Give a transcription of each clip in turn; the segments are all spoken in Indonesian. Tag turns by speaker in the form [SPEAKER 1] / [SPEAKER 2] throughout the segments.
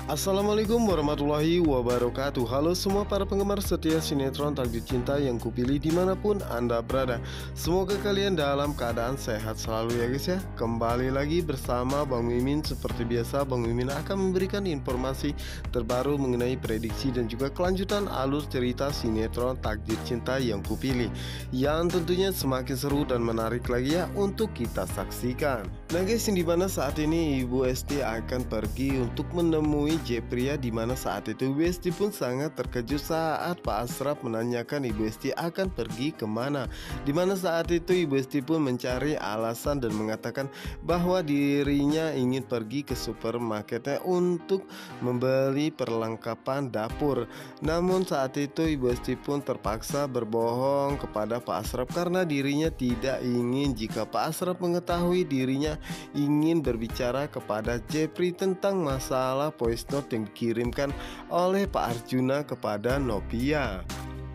[SPEAKER 1] Assalamualaikum warahmatullahi wabarakatuh. Halo semua para penggemar setia sinetron Takdir Cinta yang kupilih dimanapun Anda berada. Semoga kalian dalam keadaan sehat selalu ya guys ya. Kembali lagi bersama Bang Mimin. Seperti biasa Bang Mimin akan memberikan informasi terbaru mengenai prediksi dan juga kelanjutan alur cerita sinetron Takdir Cinta yang kupilih, yang tentunya semakin seru dan menarik lagi ya untuk kita saksikan. Nah guys, dimana saat ini Ibu Esti akan pergi untuk menemui Jepri ya, dimana saat itu Ibu Esti pun sangat terkejut saat Pak Asraf menanyakan Ibu Esti akan pergi kemana. Dimana saat itu Ibu Esti pun mencari alasan dan mengatakan bahwa dirinya ingin pergi ke supermarketnya untuk membeli perlengkapan dapur. Namun saat itu Ibu Esti pun terpaksa berbohong kepada Pak Asraf karena dirinya tidak ingin jika Pak Asraf mengetahui dirinya ingin berbicara kepada Jepri tentang masalah voice note yang dikirimkan oleh Pak Arjuna kepada Novia.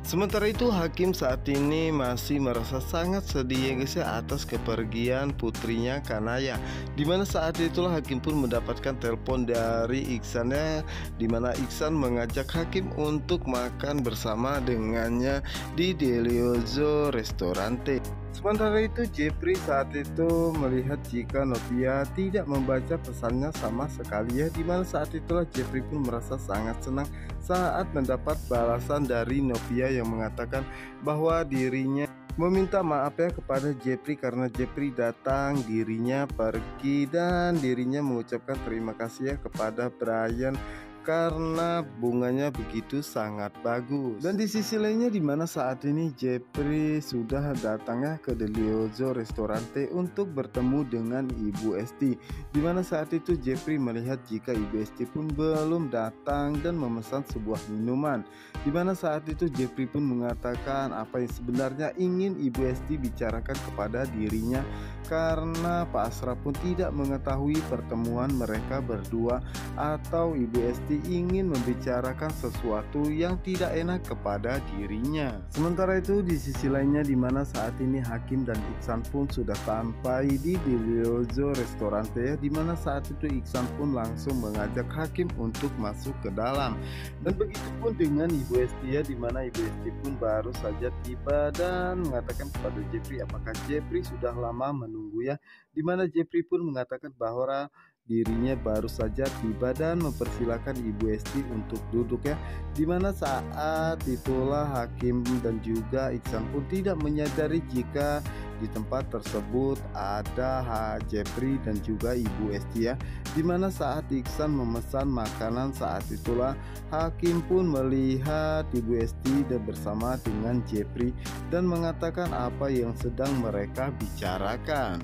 [SPEAKER 1] Sementara itu Hakim saat ini masih merasa sangat sedih ya guys ya atas kepergian putrinya Kanaya. Dimana saat itulah Hakim pun mendapatkan telepon dari Iksan ya, dimana Iksan mengajak Hakim untuk makan bersama dengannya di Deliozo Restorante. Sementara itu Jepri saat itu melihat jika Novia tidak membaca pesannya sama sekali ya, dimana saat itulah Jepri pun merasa sangat senang saat mendapat balasan dari Novia yang mengatakan bahwa dirinya meminta maaf ya kepada Jepri karena Jepri datang, dirinya pergi, dan dirinya mengucapkan terima kasih ya kepada Brian karena bunganya begitu sangat bagus. Dan di sisi lainnya dimana saat ini Jepri sudah datang ya ke Deliozo Restorante untuk bertemu dengan Ibu Esti, dimana saat itu Jepri melihat jika Ibu Esti pun belum datang dan memesan sebuah minuman. Dimana saat itu Jepri pun mengatakan apa yang sebenarnya ingin Ibu Esti bicarakan kepada dirinya karena Pak Asraf pun tidak mengetahui pertemuan mereka berdua atau Ibu Esti ingin membicarakan sesuatu yang tidak enak kepada dirinya. Sementara itu di sisi lainnya dimana saat ini Hakim dan Iksan pun sudah sampai di Deliozo Restorante ya, dimana saat itu Iksan pun langsung mengajak Hakim untuk masuk ke dalam. Dan begitu pun dengan Ibu Esti ya, dimana Ibu Esti pun baru saja tiba dan mengatakan kepada Jepri apakah Jepri sudah lama menunggu ya, dimana Jepri pun mengatakan bahwa dirinya baru saja tiba dan mempersilahkan Ibu Esti untuk duduk ya, dimana saat itulah Hakim dan juga Iksan pun tidak menyadari jika di tempat tersebut ada Jepri dan juga Ibu Esti ya, dimana saat Iksan memesan makanan saat itulah Hakim pun melihat Ibu Esti dan bersama dengan Jepri dan mengatakan apa yang sedang mereka bicarakan.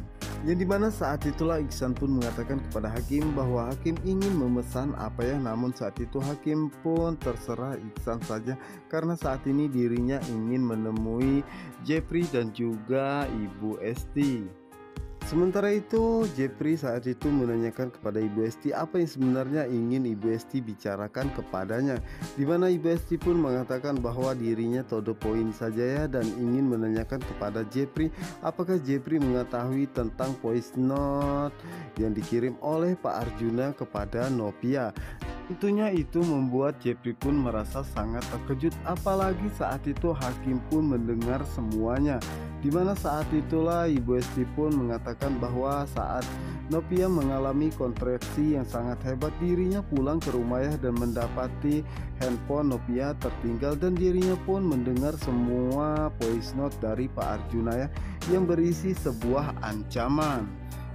[SPEAKER 1] Yang dimana saat itulah Iksan pun mengatakan kepada Hakim bahwa Hakim ingin memesan apa ya, namun saat itu Hakim pun terserah Iksan saja karena saat ini dirinya ingin menemui Jepri dan juga Ibu Esti. Sementara itu Jepri saat itu menanyakan kepada Ibu Esti apa yang sebenarnya ingin Ibu Esti bicarakan kepadanya, dimana Ibu Esti pun mengatakan bahwa dirinya to the point saja ya dan ingin menanyakan kepada Jepri apakah Jepri mengetahui tentang voice note yang dikirim oleh Pak Arjuna kepada Novia. Tentunya itu membuat Jepri pun merasa sangat terkejut, apalagi saat itu Hakim pun mendengar semuanya, dimana saat itulah Ibu Esti pun mengatakan bahwa saat Novia mengalami kontraksi yang sangat hebat, dirinya pulang ke rumah ya dan mendapati handphone Novia tertinggal dan dirinya pun mendengar semua voice note dari Pak Arjuna ya yang berisi sebuah ancaman.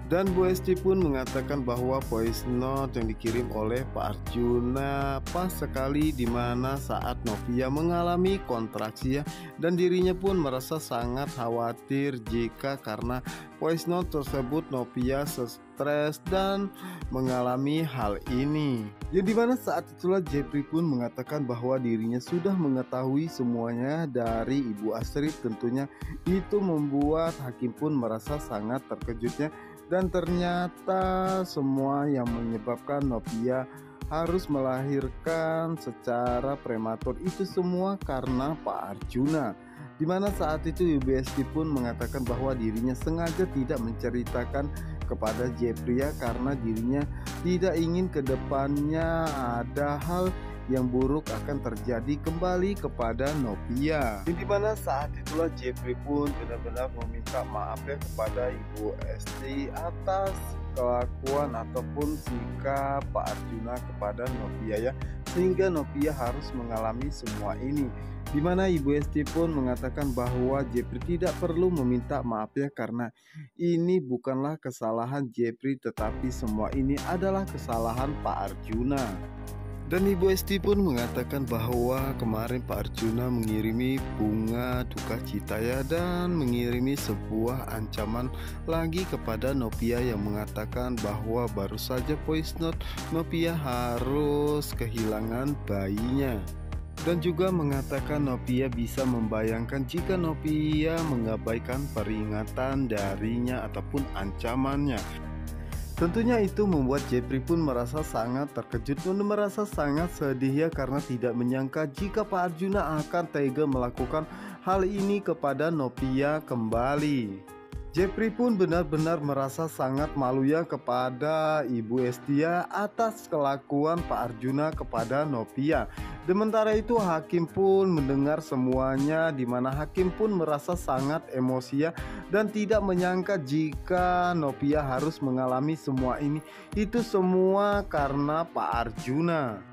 [SPEAKER 1] Dan Bu Esti pun mengatakan bahwa voice note yang dikirim oleh Pak Arjuna pas sekali dimana saat Novia mengalami kontraksi ya, dan dirinya pun merasa sangat khawatir jika karena voice note tersebut Novia stres dan mengalami hal ini. Yang dimana saat itulah Jepri pun mengatakan bahwa dirinya sudah mengetahui semuanya dari Ibu Astrid. Tentunya itu membuat Hakim pun merasa sangat terkejutnya, dan ternyata semua yang menyebabkan Novia harus melahirkan secara prematur itu semua karena Pak Arjuna. Dimana saat itu Ibu Esti pun mengatakan bahwa dirinya sengaja tidak menceritakan kepada Jeffrey ya, karena dirinya tidak ingin ke depannya ada hal yang buruk akan terjadi kembali kepada Novia. Di mana saat itulah Jeffrey pun benar-benar meminta maaf ya kepada Ibu Esti atas kelakuan ataupun sikap Pak Arjuna kepada Novia ya, sehingga Novia harus mengalami semua ini. Di mana Ibu Esti pun mengatakan bahwa Jeffrey tidak perlu meminta maaf ya, karena ini bukanlah kesalahan Jeffrey, tetapi semua ini adalah kesalahan Pak Arjuna. Dan Ibu Esti pun mengatakan bahwa kemarin Pak Arjuna mengirimi bunga duka cita ya, dan mengirimi sebuah ancaman lagi kepada Novia yang mengatakan bahwa baru saja voice note Novia harus kehilangan bayinya. Dan juga mengatakan Novia bisa membayangkan jika Novia mengabaikan peringatan darinya ataupun ancamannya. Tentunya itu membuat Jeffrey pun merasa sangat terkejut dan merasa sangat sedih ya, karena tidak menyangka jika Pak Arjuna akan tega melakukan hal ini kepada Novia kembali. Jeffrey pun benar-benar merasa sangat malu ya kepada Ibu Estia atas kelakuan Pak Arjuna kepada Novia. Sementara itu hakim pun mendengar semuanya, di mana hakim pun merasa sangat emosi ya, dan tidak menyangka jika Novia harus mengalami semua ini. Itu semua karena Pak Arjuna.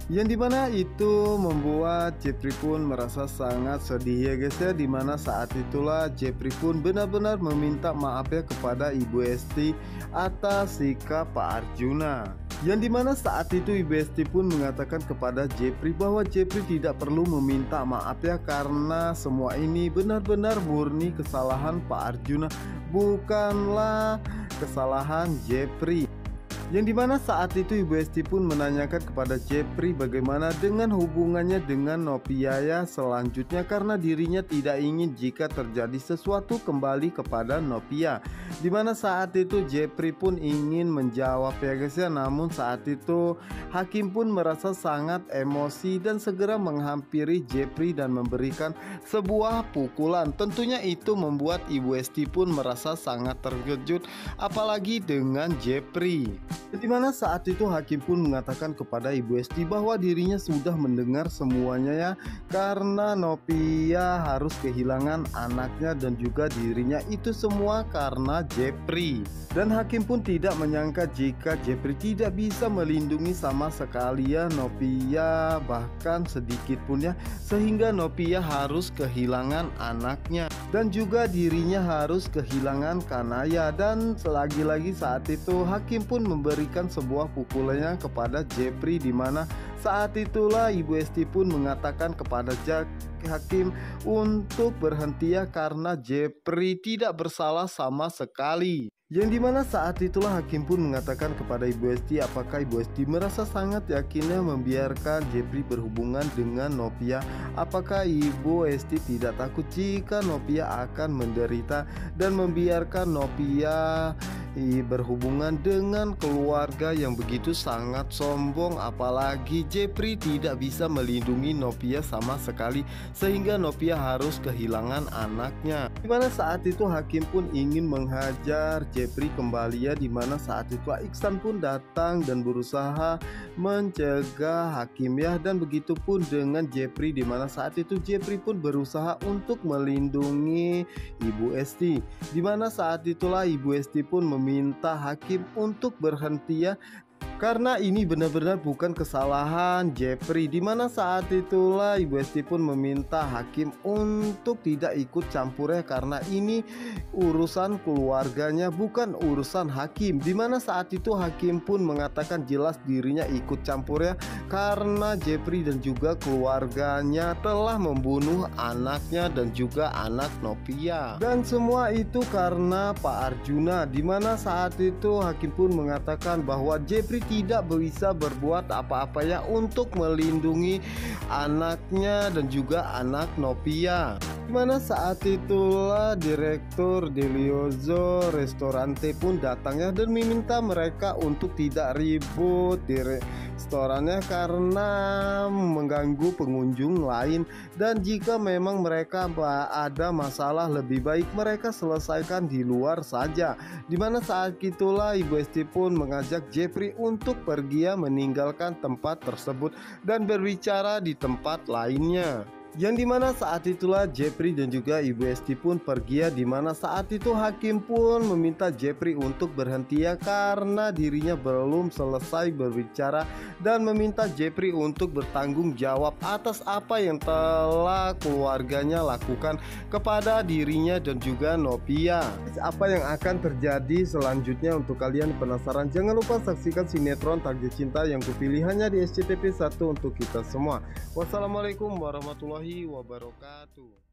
[SPEAKER 1] Yang dimana itu membuat Jeffrey pun merasa sangat sedih ya guys ya, dimana saat itulah Jeffrey pun benar-benar meminta maaf ya kepada Ibu Esti atas sikap Pak Arjuna. Yang dimana saat itu Ibu Esti pun mengatakan kepada Jeffrey bahwa Jeffrey tidak perlu meminta maaf ya, karena semua ini benar-benar murni kesalahan Pak Arjuna, bukanlah kesalahan Jeffrey. Yang dimana saat itu Ibu Esti pun menanyakan kepada Jeffrey bagaimana dengan hubungannya dengan Novia ya selanjutnya, karena dirinya tidak ingin jika terjadi sesuatu kembali kepada Novia. Dimana saat itu Jeffrey pun ingin menjawab ya guys ya, namun saat itu hakim pun merasa sangat emosi dan segera menghampiri Jeffrey dan memberikan sebuah pukulan. Tentunya itu membuat Ibu Esti pun merasa sangat terkejut, apalagi dengan Jeffrey. Dimana saat itu hakim pun mengatakan kepada Ibu Esti bahwa dirinya sudah mendengar semuanya ya, karena Novia harus kehilangan anaknya dan juga dirinya, itu semua karena Jeffrey. Dan hakim pun tidak menyangka jika Jeffrey tidak bisa melindungi sama sekali ya Novia, bahkan sedikit pun ya, sehingga Novia harus kehilangan anaknya dan juga dirinya harus kehilangan Kanaya. Dan lagi-lagi saat itu hakim pun memberikan sebuah pukulannya kepada Jeffrey, di mana saat itulah Ibu Esti pun mengatakan kepada hakim untuk berhenti ya, karena Jeffrey tidak bersalah sama sekali. Yang dimana saat itulah hakim pun mengatakan kepada Ibu Esti apakah Ibu Esti merasa sangat yakinnya membiarkan Jeffrey berhubungan dengan Novia. Apakah Ibu Esti tidak takut jika Novia akan menderita dan membiarkan Novia berhubungan dengan keluarga yang begitu sangat sombong, apalagi Jeffrey tidak bisa melindungi Novia sama sekali sehingga Novia harus kehilangan anaknya. Dimana saat itu hakim pun ingin menghajar Jeffrey kembali ya, dimana saat itu Iksan pun datang dan berusaha mencegah hakim ya, dan begitu pun dengan Jeffrey, dimana saat itu Jeffrey pun berusaha untuk melindungi Ibu Esti. Dimana saat itulah Ibu Esti pun meminta hakim untuk berhenti ya, karena ini benar-benar bukan kesalahan Jeffrey. Dimana saat itulah Ibu Esti pun meminta hakim untuk tidak ikut campur ya, karena ini urusan keluarganya bukan urusan hakim. Dimana saat itu hakim pun mengatakan jelas dirinya ikut campur ya, karena Jeffrey dan juga keluarganya telah membunuh anaknya dan juga anak Novia, dan semua itu karena Pak Arjuna. Dimana saat itu hakim pun mengatakan bahwa Jeffrey tidak bisa berbuat apa-apa ya untuk melindungi anaknya dan juga anak Novia. Dimana saat itulah Direktur Delioso Restorante pun datangnya dan meminta mereka untuk tidak ribut di restorannya karena mengganggu pengunjung lain, dan jika memang mereka ada masalah lebih baik mereka selesaikan di luar saja. Dimana saat itulah Ibu Esti pun mengajak Jeffrey untuk pergi meninggalkan tempat tersebut dan berbicara di tempat lainnya. Yang dimana saat itulah Jeffrey dan juga Ibu Esti pun pergi ya, dimana saat itu hakim pun meminta Jeffrey untuk berhenti ya karena dirinya belum selesai berbicara, dan meminta Jeffrey untuk bertanggung jawab atas apa yang telah keluarganya lakukan kepada dirinya dan juga Novia. Apa yang akan terjadi selanjutnya untuk kalian penasaran? Jangan lupa saksikan sinetron Takdir Cinta yang kupilih hanya di SCTV 1 untuk kita semua. Wassalamualaikum warahmatullahi wabarakatuh.